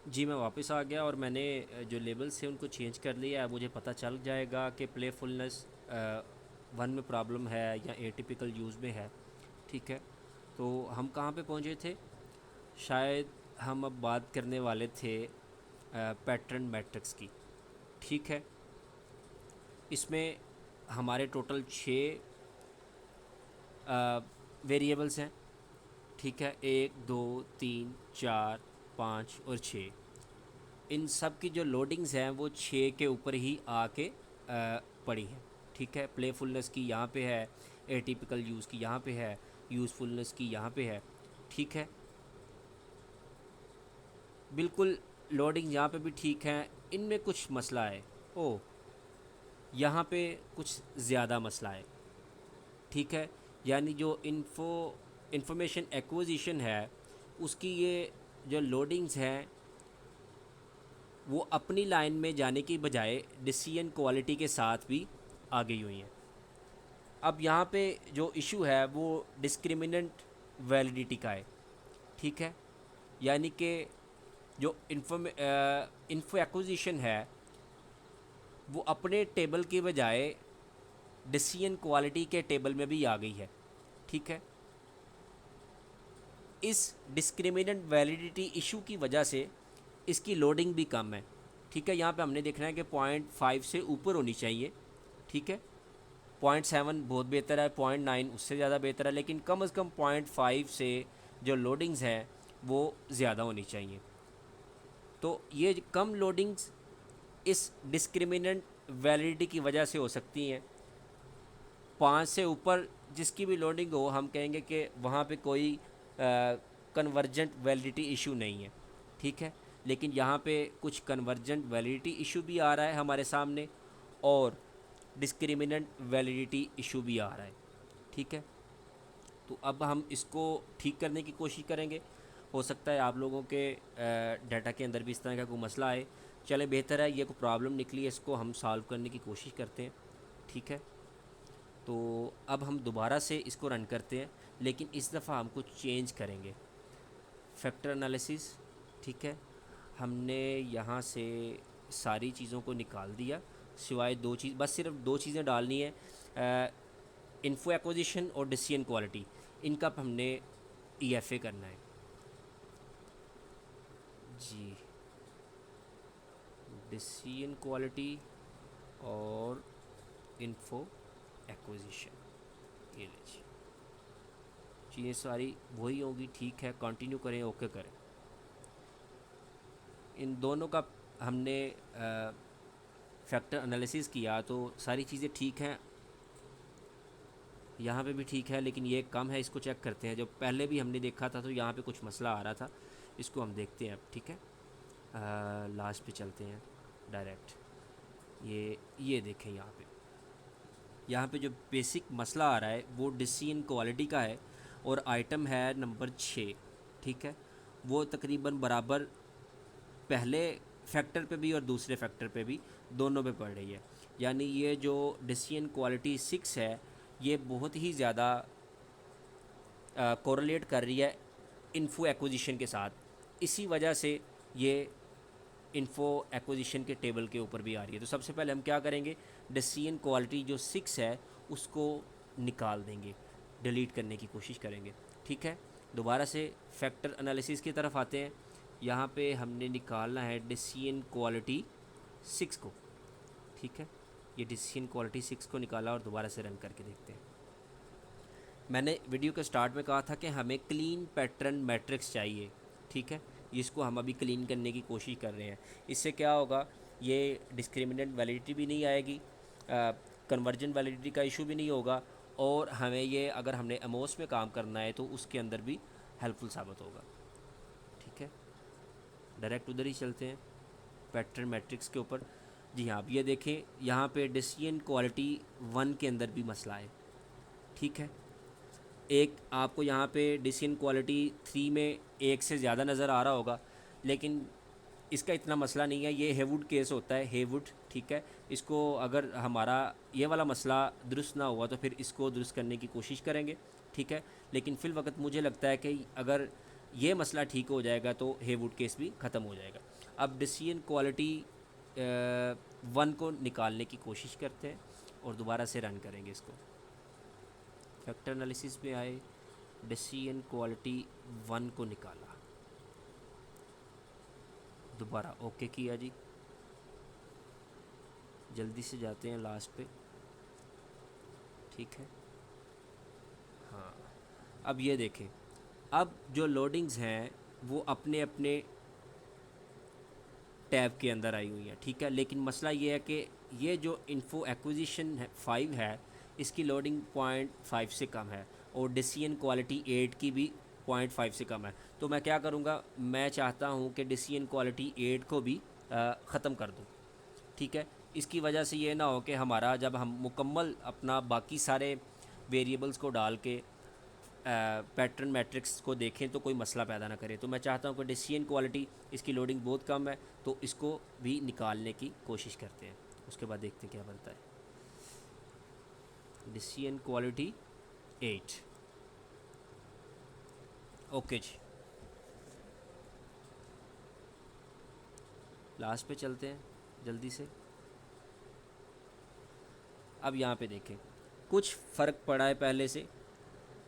जी मैं वापस आ गया और मैंने जो लेबल्स थे उनको चेंज कर लिया है। मुझे पता चल जाएगा कि प्लेफुलनेस वन में प्रॉब्लम है या एटिपिकल यूज़ में है। ठीक है, तो हम कहाँ पे पहुँचे थे? शायद हम अब बात करने वाले थे पैटर्न मैट्रिक्स की। ठीक है, इसमें हमारे टोटल 6 वेरिएबल्स हैं। ठीक है, 1 2 3 4 5 और 6। इन सब की जो लोडिंग्स हैं वो 6 के ऊपर ही आके पड़ी हैं। ठीक है, प्लेफुलनेस की यहाँ पे है, एटिपिकल यूज़ की यहाँ पे है, यूज़फुलनेस की यहाँ पे है। ठीक है, बिल्कुल लोडिंग यहाँ पे भी ठीक है। इनमें कुछ मसला है। ओ, यहाँ पे कुछ ज़्यादा मसला है। ठीक है, यानी जो इंफॉर्मेशन एक्विजिशन है उसकी ये जो लोडिंग्स हैं वो अपनी लाइन में जाने की बजाय डिसीजन क्वालिटी के साथ भी आ गई हुई हैं। अब यहाँ पे जो इशू है वो डिस्क्रिमिनेंट वैलिडिटी का है। ठीक है, यानी कि जो इन्फो एक्विजिशन है वो अपने टेबल की बजाय डिसीजन क्वालिटी के टेबल में भी आ गई है। ठीक है, इस डिस्क्रिमिनेंट वैलिडिटी इशू की वजह से इसकी लोडिंग भी कम है। ठीक है, यहाँ पे हमने देखना है कि 0.5 से ऊपर होनी चाहिए। ठीक है, 0.7 बहुत बेहतर है, 0.9 उससे ज़्यादा बेहतर है, लेकिन कम से कम 0.5 से जो लोडिंग्स हैं वो ज़्यादा होनी चाहिए। तो ये कम लोडिंग्स इस डिस्क्रिमिनेंट वैलिडिटी की वजह से हो सकती हैं। 5 से ऊपर जिसकी भी लोडिंग हो हम कहेंगे कि वहाँ पे कोई कन्वर्जेंट वैलिडिटी इशू नहीं है। ठीक है, लेकिन यहाँ पे कुछ कन्वर्जेंट वैलिडिटी इशू भी आ रहा है हमारे सामने और डिस्क्रिमिनेंट वैलिडिटी इशू भी आ रहा है। ठीक है, तो अब हम इसको ठीक करने की कोशिश करेंगे। हो सकता है आप लोगों के डाटा के अंदर भी इस तरह का कोई मसला आए। चले, बेहतर है, ये कोई प्रॉब्लम निकली है, इसको हम सॉल्व करने की कोशिश करते हैं। ठीक है, तो अब हम दोबारा से इसको रन करते हैं, लेकिन इस दफ़ा हम कुछ चेंज करेंगे। Factor analysis. ठीक है, हमने यहाँ से सारी चीज़ों को निकाल दिया सिवाय दो चीज़, बस सिर्फ दो चीज़ें डालनी है, इन्फो एक्विजिशन और डिसीजन क्वालिटी। इनका हमने ईएफए करना है। जी, डिसीजन क्वालिटी और इन्फो एक्विजिशन, ये लीजिए चीज़ें सारी वही होगी। ठीक है, कंटिन्यू करें, ओके करें। इन दोनों का हमने फैक्टर एनालिसिस किया तो सारी चीज़ें ठीक हैं, यहाँ पे भी ठीक है, लेकिन ये कम है। इसको चेक करते हैं। जो पहले भी हमने देखा था तो यहाँ पे कुछ मसला आ रहा था, इसको हम देखते हैं अब। ठीक है, लास्ट पे चलते हैं डायरेक्ट। ये देखें, यहाँ पे जो बेसिक मसला आ रहा है वो डिसीजन क्वालिटी का है और आइटम है नंबर 6। ठीक है, वो तकरीबन बराबर पहले फैक्टर पे भी और दूसरे फैक्टर पे भी, दोनों पे पड़ रही है। यानी ये जो डिसीजन क्वालिटी 6 है ये बहुत ही ज़्यादा कोरिलेट कर रही है इन्फो एक्विजिशन के साथ। इसी वजह से ये इन्फो एक्विजिशन के टेबल के ऊपर भी आ रही है। तो सबसे पहले हम क्या करेंगे, डिसीजन क्वालिटी जो 6 है उसको निकाल देंगे, डिलीट करने की कोशिश करेंगे। ठीक है, दोबारा से फैक्टर एनालिसिस की तरफ आते हैं। यहाँ पे हमने निकालना है डिसीजन क्वालिटी 6 को। ठीक है, ये डिसीजन क्वालिटी 6 को निकाला और दोबारा से रन करके देखते हैं। मैंने वीडियो के स्टार्ट में कहा था कि हमें क्लीन पैटर्न मैट्रिक्स चाहिए। ठीक है, इसको हम अभी क्लीन करने की कोशिश कर रहे हैं। इससे क्या होगा, ये डिस्क्रिमिनेंट वैलिडिटी भी नहीं आएगी, कन्वर्जन वैलिडिटी का इशू भी नहीं होगा, और हमें ये अगर हमने एमओस में काम करना है तो उसके अंदर भी हेल्पफुल साबित होगा। ठीक है, डायरेक्ट उधर ही चलते हैं पैटर्न मैट्रिक्स के ऊपर। जी हाँ, अब ये देखें, यहाँ पे डिसीजन क्वालिटी 1 के अंदर भी मसला है। ठीक है, एक आपको यहाँ पे डिसीजन क्वालिटी 3 में एक से ज़्यादा नज़र आ रहा होगा, लेकिन इसका इतना मसला नहीं है। ये हेवुड केस होता है, हेवुड। ठीक है, इसको अगर हमारा ये वाला मसला दुरुस्त ना हुआ तो फिर इसको दुरुस्त करने की कोशिश करेंगे। ठीक है, लेकिन फिल वक्त मुझे लगता है कि अगर ये मसला ठीक हो जाएगा तो हेवुड केस भी ख़त्म हो जाएगा। अब डिसीजन क्वालिटी 1 को निकालने की कोशिश करते हैं और दोबारा से रन करेंगे इसको। फैक्टर एनालिसिस में आए, डिसीजन क्वालिटी 1 को निकाला, दोबारा ओके किया जी। जल्दी से जाते हैं लास्ट पे, ठीक है। हाँ, अब ये देखें, अब जो लोडिंग्स हैं वो अपने अपने टैब के अंदर आई हुई हैं, ठीक है। लेकिन मसला ये है कि ये जो इन्फो एक्विजिशन है 5 है, इसकी लोडिंग 0.5 से कम है और डिसीजन क्वालिटी 8 की भी 0.5 से कम है। तो मैं क्या करूँगा, मैं चाहता हूँ कि डिसीजन क्वालिटी 8 को भी ख़त्म कर दूँ, ठीक है। इसकी वजह से ये ना हो कि हमारा जब हम मुकम्मल अपना बाकी सारे वेरिएबल्स को डाल के पैटर्न मैट्रिक्स को देखें तो कोई मसला पैदा ना करे। तो मैं चाहता हूँ कि डिसीजन क्वालिटी, इसकी लोडिंग बहुत कम है, तो इसको भी निकालने की कोशिश करते हैं। उसके बाद देखते हैं क्या बनता है। डिसीजन क्वालिटी 8, ओके जी। लास्ट पे चलते हैं जल्दी से। अब यहाँ पे देखें, कुछ फ़र्क पड़ा है पहले से।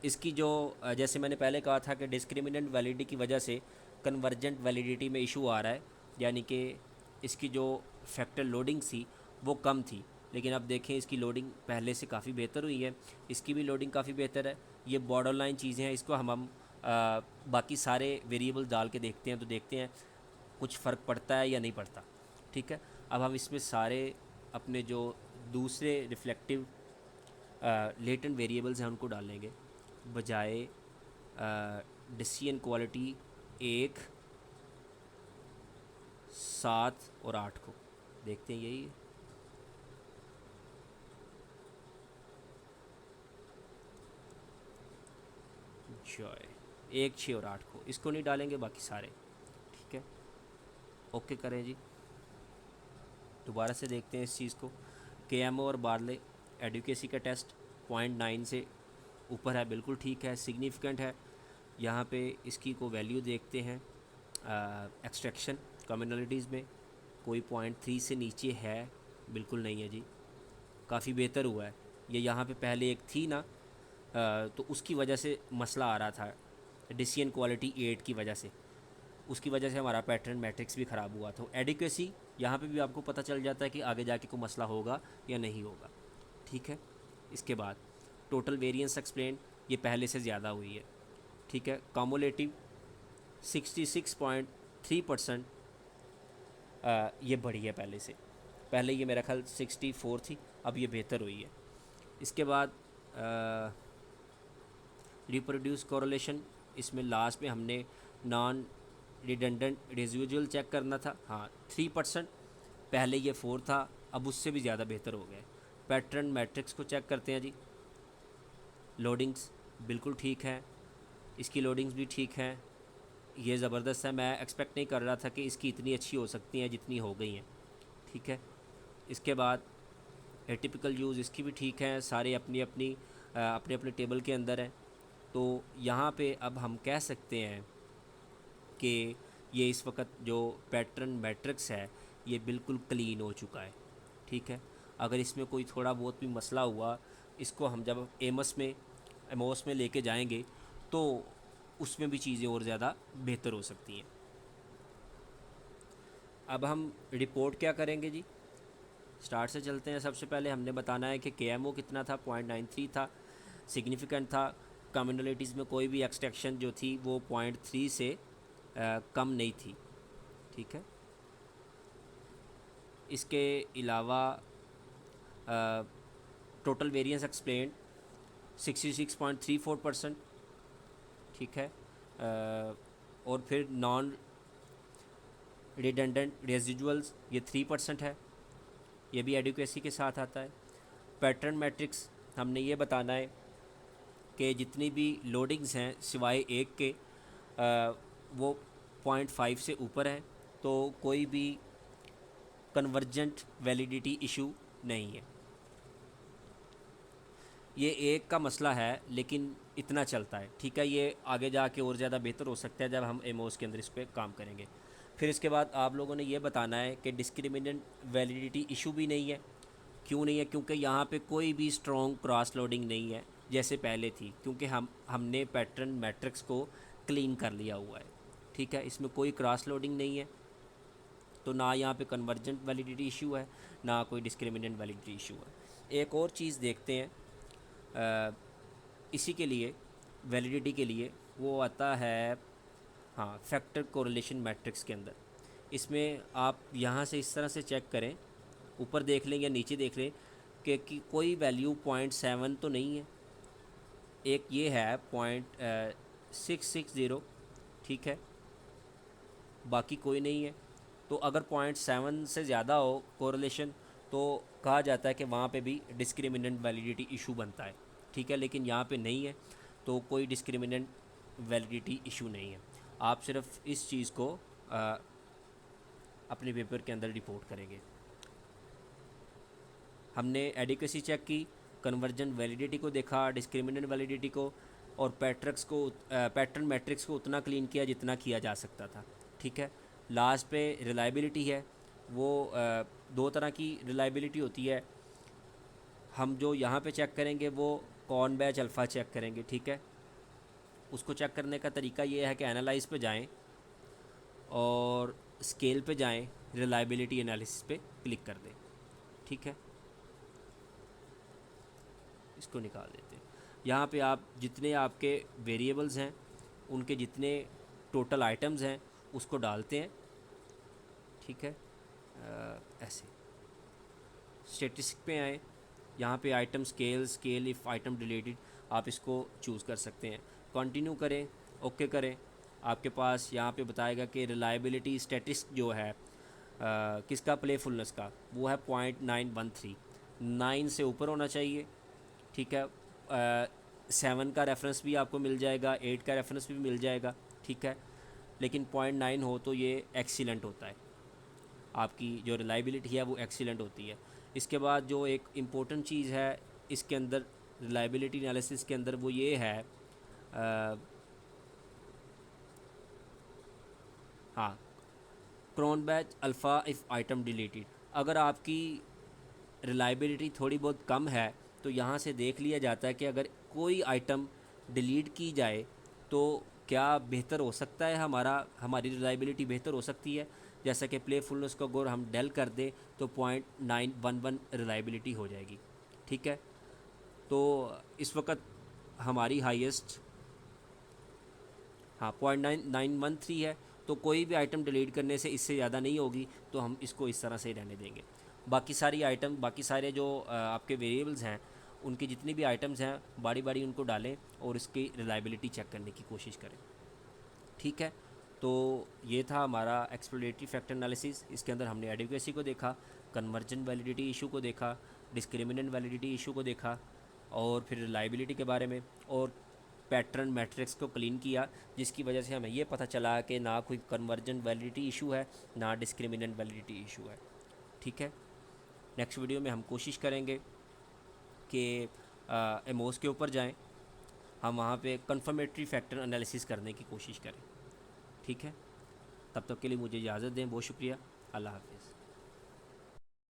इसकी जो जैसे मैंने पहले कहा था कि डिस्क्रिमिनेंट वैलिडिटी की वजह से कन्वर्जेंट वैलिडिटी में इशू आ रहा है, यानी कि इसकी जो फैक्टर लोडिंग थी वो कम थी। लेकिन अब देखें इसकी लोडिंग पहले से काफ़ी बेहतर हुई है, इसकी भी लोडिंग काफ़ी बेहतर है। ये बॉर्डर लाइन चीज़ें हैं, इसको हम बाकी सारे वेरिएबल डाल के देखते हैं, तो देखते हैं कुछ फ़र्क पड़ता है या नहीं पड़ता, ठीक है। अब हम इसमें सारे अपने जो दूसरे रिफ्लेक्टिव लेटेंट वेरिएबल्स हैं उनको डालेंगे, बजाय डिसीजन क्वालिटी 1, 7 और 8 को। देखते हैं यही है। जॉय 1, 6 और 8 को, इसको नहीं डालेंगे, बाकी सारे, ठीक है। ओके करें जी। दोबारा से देखते हैं इस चीज़ को। केएमओ और बार्ले एडुकेसी का टेस्ट 0.9 से ऊपर है, बिल्कुल ठीक है, सिग्निफिकेंट है। यहाँ पे इसकी को वैल्यू देखते हैं। एक्सट्रैक्शन कम्युनलिटीज़ में कोई 0.3 से नीचे है, बिल्कुल नहीं है जी, काफ़ी बेहतर हुआ है। ये यहाँ पे पहले एक थी ना, तो उसकी वजह से मसला आ रहा था, डिसीजन क्वालिटी 8 की वजह से, उसकी वजह से हमारा पैटर्न मैट्रिक्स भी ख़राब हुआ। तो एडिक्वेसी यहाँ पे भी आपको पता चल जाता है कि आगे जाके कोई मसला होगा या नहीं होगा, ठीक है। इसके बाद टोटल वेरिएंस एक्सप्लेन, ये पहले से ज़्यादा हुई है, ठीक है। कॉमुलेटिव 66.3% ये बढ़ी है पहले से। पहले ये मेरा ख्याल 64 थी, अब ये बेहतर हुई है। इसके बाद रिप्रोड्यूस कोरिलेशन, इसमें लास्ट में हमने नॉन रिडंडेंट रेजिडुअल चेक करना था, हाँ 3%, पहले ये 4 था, अब उससे भी ज़्यादा बेहतर हो गया। पैटर्न मैट्रिक्स को चेक करते हैं जी। लोडिंग्स बिल्कुल ठीक है, इसकी लोडिंग्स भी ठीक हैं, ये ज़बरदस्त है। मैं एक्सपेक्ट नहीं कर रहा था कि इसकी इतनी अच्छी हो सकती हैं जितनी हो गई हैं, ठीक है। इसके बाद एटिपिकल यूज़, इसकी भी ठीक है, सारे अपनी अपनी अपने अपने टेबल के अंदर हैं। तो यहाँ पे अब हम कह सकते हैं कि ये इस वक्त जो पैटर्न मैट्रिक्स है ये बिल्कुल क्लीन हो चुका है, ठीक है। अगर इसमें कोई थोड़ा बहुत भी मसला हुआ, इसको हम जब एमओस में लेके जाएंगे तो उसमें भी चीज़ें और ज़्यादा बेहतर हो सकती हैं। अब हम रिपोर्ट क्या करेंगे जी, स्टार्ट से चलते हैं। सबसे पहले हमने बताना है कि केएमओ कितना था, 0.93 था, सिग्निफिकेंट था। कम्युनलिटीज़ में कोई भी एक्सट्रैक्शन जो थी वो 0.3 से कम नहीं थी, ठीक है। इसके अलावा टोटल वेरिएंस एक्सप्लेन 66.34%, ठीक है। और फिर नॉन रिडंडेंट रेजिडुअल्स ये 3% है, ये भी एडिक्वेसी के साथ आता है। पैटर्न मैट्रिक्स हमने ये बताना है कि जितनी भी लोडिंग्स हैं सिवाय एक के वो 0.5 से ऊपर है, तो कोई भी कन्वर्जेंट वैलिडिटी इशू नहीं है। ये एक का मसला है लेकिन इतना चलता है, ठीक है। ये आगे जाके और ज़्यादा बेहतर हो सकता है जब हम एमओस के अंदर इस पर काम करेंगे। फिर इसके बाद आप लोगों ने ये बताना है कि डिस्क्रिमिनेंट वैलिडिटी इशू भी नहीं है। क्यों नहीं है? क्योंकि यहाँ पे कोई भी स्ट्रॉन्ग क्रॉस लोडिंग नहीं है जैसे पहले थी, क्योंकि हमने पैटर्न मैट्रिक्स को क्लीन कर लिया हुआ है। ठीक है, इसमें कोई क्रॉस लोडिंग नहीं है, तो ना यहाँ पे कन्वर्जेंट वैलिडिटी इशू है, ना कोई डिस्क्रिमिनेंट वैलिडिटी इशू है। एक और चीज़ देखते हैं इसी के लिए, वैलिडिटी के लिए, वो आता है हाँ फैक्टर कोरिलेशन मैट्रिक्स के अंदर। इसमें आप यहाँ से इस तरह से चेक करें, ऊपर देख लें या नीचे देख लें कि कोई वैल्यू 0.7 तो नहीं है। एक ये है 0.660, ठीक है, बाकी कोई नहीं है। तो अगर 0.7 से ज़्यादा हो कोरिलेशन तो कहा जाता है कि वहाँ पे भी डिस्क्रिमिनेंट वैलिडिटी इशू बनता है। ठीक है, लेकिन यहाँ पे नहीं है, तो कोई डिस्क्रिमिनेंट वैलिडिटी इशू नहीं है। आप सिर्फ इस चीज़ को अपने पेपर के अंदर रिपोर्ट करेंगे। हमने एडिक्वेसी चेक की, कन्वर्जन वैलिडिटी को देखा, डिस्क्रिमिनेंट वैलिडिटी को, और पैटर्न मैट्रिक्स को उतना क्लीन किया जितना किया जा सकता था। ठीक है, लास्ट पे रिलायबिलिटी है। वो दो तरह की रिलायबिलिटी होती है। हम जो यहाँ पे चेक करेंगे वो कॉर्न बैच अल्फ़ा चेक करेंगे। ठीक है, उसको चेक करने का तरीका ये है कि एनालाइज पे जाएं और स्केल पे जाएं, रिलायबिलिटी एनालिसिस पे क्लिक कर दें। ठीक है, इसको निकाल देते हैं। यहाँ पे आप जितने आपके वेरिएबल्स हैं उनके जितने टोटल आइटम्स हैं उसको डालते हैं। ठीक है, ऐसे स्टैटिस्टिक पे आए, यहाँ पे item scale if item deleted, आप इसको चूज़ कर सकते हैं। कंटिन्यू करें, ओके करें, आपके पास यहाँ पे बताएगा कि रिलायबिलिटी स्टैटिस्टिक जो है किसका, प्लेफुलनेस का, वो है 0.913, 9 से ऊपर होना चाहिए। ठीक है, 7 का रेफरेंस भी आपको मिल जाएगा, 8 का रेफरेंस भी मिल जाएगा। ठीक है, लेकिन 0.9 हो तो ये एक्सीलेंट होता है, आपकी जो रिलायबिलिटी है वो एक्सीलेंट होती है। इसके बाद जो एक इम्पोर्टेंट चीज़ है इसके अंदर रिलायबिलिटी एनालिसिस के अंदर, वो ये है हाँ cron batch alpha if item deleted. अगर आपकी रिलायबिलिटी थोड़ी बहुत कम है तो यहाँ से देख लिया जाता है कि अगर कोई आइटम डिलीट की जाए तो क्या बेहतर हो सकता है, हमारी रिलायबिलिटी बेहतर हो सकती है। जैसा कि प्लेफुलनेस को अगर हम डेल कर दें तो 0.911 रिलायबिलिटी हो जाएगी। ठीक है, तो इस वक्त हमारी हाईएस्ट 0.913 है, तो कोई भी आइटम डिलीट करने से इससे ज़्यादा नहीं होगी, तो हम इसको इस तरह से रहने देंगे। बाकी सारे जो आपके वेरिएबल्स हैं उनकी जितनी भी आइटम्स हैं बारी बारी उनको डालें और इसकी रिलायबिलिटी चेक करने की कोशिश करें। ठीक है, तो ये था हमारा एक्सप्लोरेटरी फैक्टर एनालिसिस। इसके अंदर हमने एडिक्वेसी को देखा, कन्वर्जन वैलिडिटी इशू को देखा, डिस्क्रिमिनेंट वैलिडिटी इशू को देखा, और फिर रिलायबिलिटी के बारे में, और पैटर्न मैट्रिक्स को क्लीन किया, जिसकी वजह से हमें ये पता चला कि ना कोई कन्वर्जन वैलिडिटी इशू है, ना डिस्क्रिमिनेंट वैलिडिटी इशू है। ठीक है, नेक्स्ट वीडियो में हम कोशिश करेंगे कि एमओस के ऊपर जाएं, हम वहाँ पे कन्फर्मेटरी फैक्टर एनालिसिस करने की कोशिश करें। ठीक है, तब तक के लिए मुझे इजाज़त दें। बहुत शुक्रिया, अल्लाह हाफ़िज़।